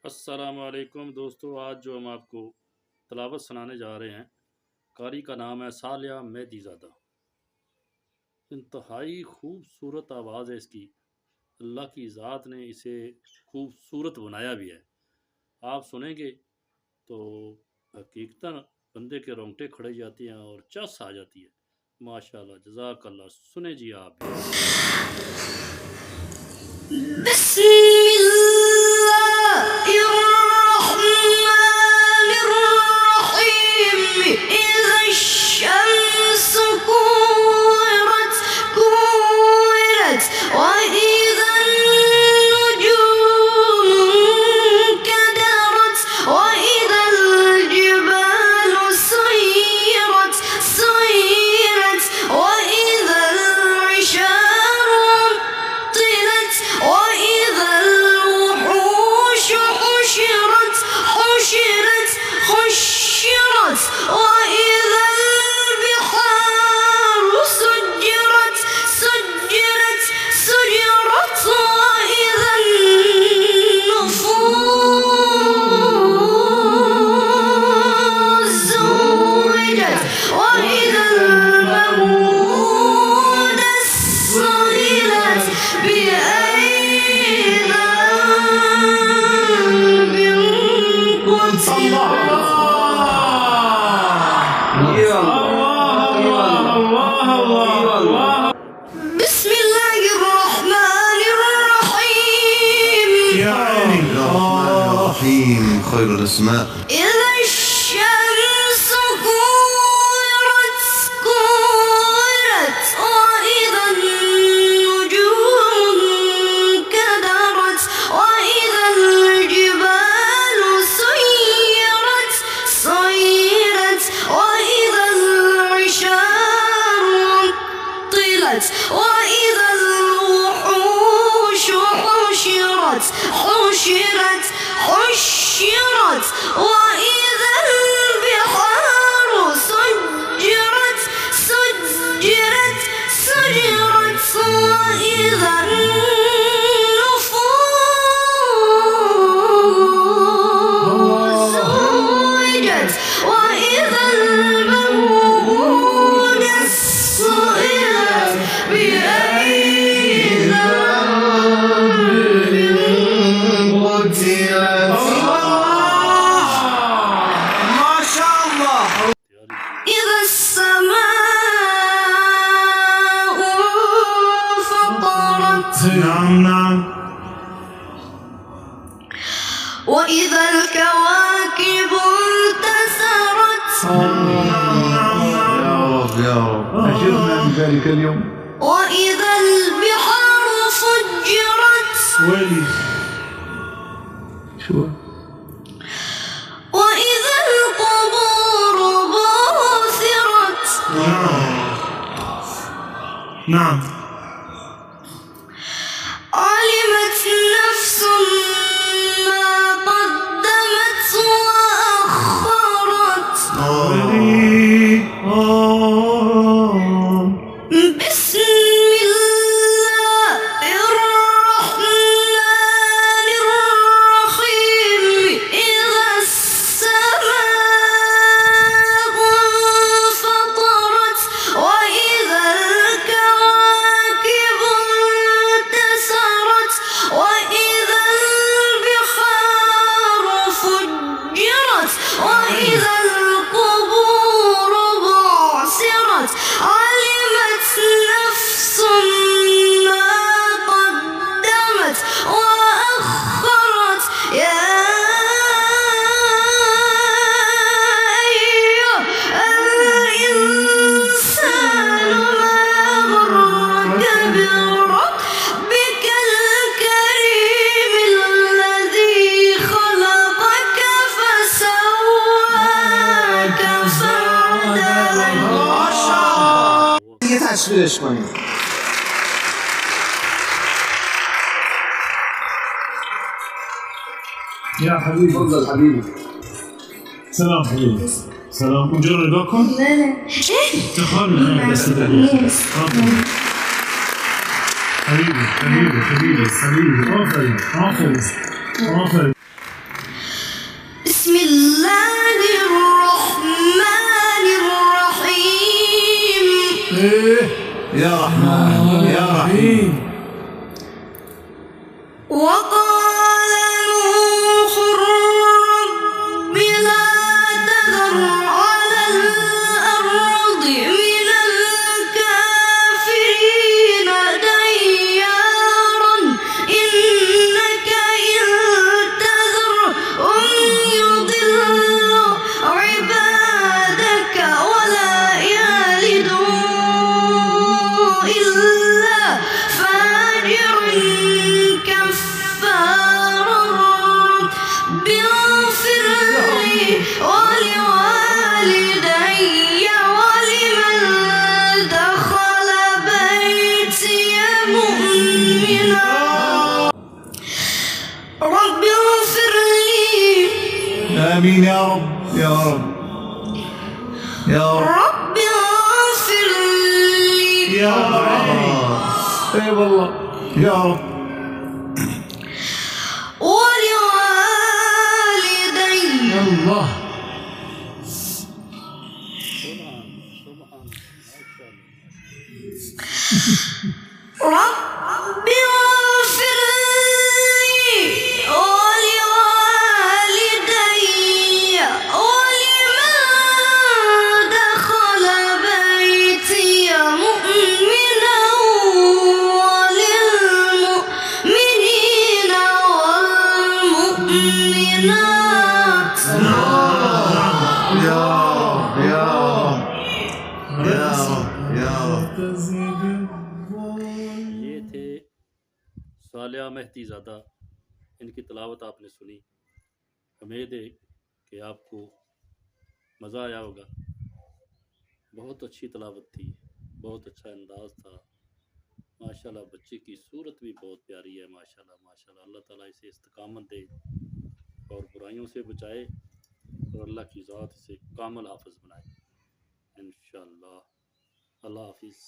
अस्सलामुअलैकुम दोस्तों, आज जो हम आपको तलावत सुनाने जा रहे हैं, कारी का नाम है सालिया मेहदीज़ादा। इंतहाई खूबसूरत आवाज़ है इसकी। अल्लाह की ज़ात ने इसे खूबसूरत बनाया भी है। आप सुनेंगे तो हकीकतन बंदे के रोंगटे खड़े जाती हैं और चस आ जाती है। माशाल्लाह, जज़ाकल्लाह। सुने जी आप भी। خير الأسماء. إذا الشمس كورت وإذا النجوم انكدرت وإذا الجبال سيرت وإذا العشار عطلت وإذا الوحوش حشرت وإذا البحار سجرت وإذا النفوس زوجت وإذا الموءودة سئلت بأي ذنب قتلت. إذا السماء انفطرت. نعم. وإذا الكواكب انتثرت. يا رب أجرنا من ذلك اليوم. وإذا البحار فجرت. ويلي شو وإذا القبور بعثرت. نعم. علمت نفس ما قدمت وأخرت. بسم الله الرحمن الرحيم. إذا السماء انفطرت وإذا الكواكب انتثرت وإذا البحار فجرت وإذا القبور بعثرت. علمت نفس ما قدمت وأخرت. يا أيها الإنسان ما غرك بربك الكريم الذي خلقك فسواك فعدلك. یه تصویرش کنیم. يا حبيبي تفضل حبيبي. سلام حبيبي. سلام. مجرد باكم؟ لا تعالوا هنا بس حبيبي حبيبي حبيبي حبيبي. آفرين آفرين آفرين. بسم الله الرحمن الرحيم إيه يا رحمن يا رحيم. وقال نوح رب لا تذر على الأرض من الكافرين ديارا إنك إن تذرهم يضلوا عبادك ولا يلدوا إلا فاجرا كفارا رب اغفر لي ولوالدي ولمن دخل بيتي مؤمنا رب اغفر لي آمين يا رب يا رب يا رب رب اغفر لي يا رب. اي والله يا رب. ولوالدي الله. سبحان سبحان ما شاء الله. رب اغفر لي ولوالدي ولمن دخل بيتي مؤمنا وللمؤمنين والمؤمنات يا رب يا رب يا رب يا رب. ये थे सालिया मेहदी ज़ादा, इनकी तिलावत आपने सुनी। उम्मीद है कि आपको मज़ा आया होगा। बहुत अच्छी तिलावत थी, बहुत अच्छा अंदाज़ था माशाल्लाह। बच्चे की सूरत भी बहुत प्यारी है माशाल्लाह माशाल्लाह। अल्लाह ताला इसे इस्तिकामत दे और बुराइयों से बचाए और अल्लाह की ज़ात इसे कामिल हाफ़िज़ बनाए इंशाअल्लाह। अल्लाह हाफ़िज़।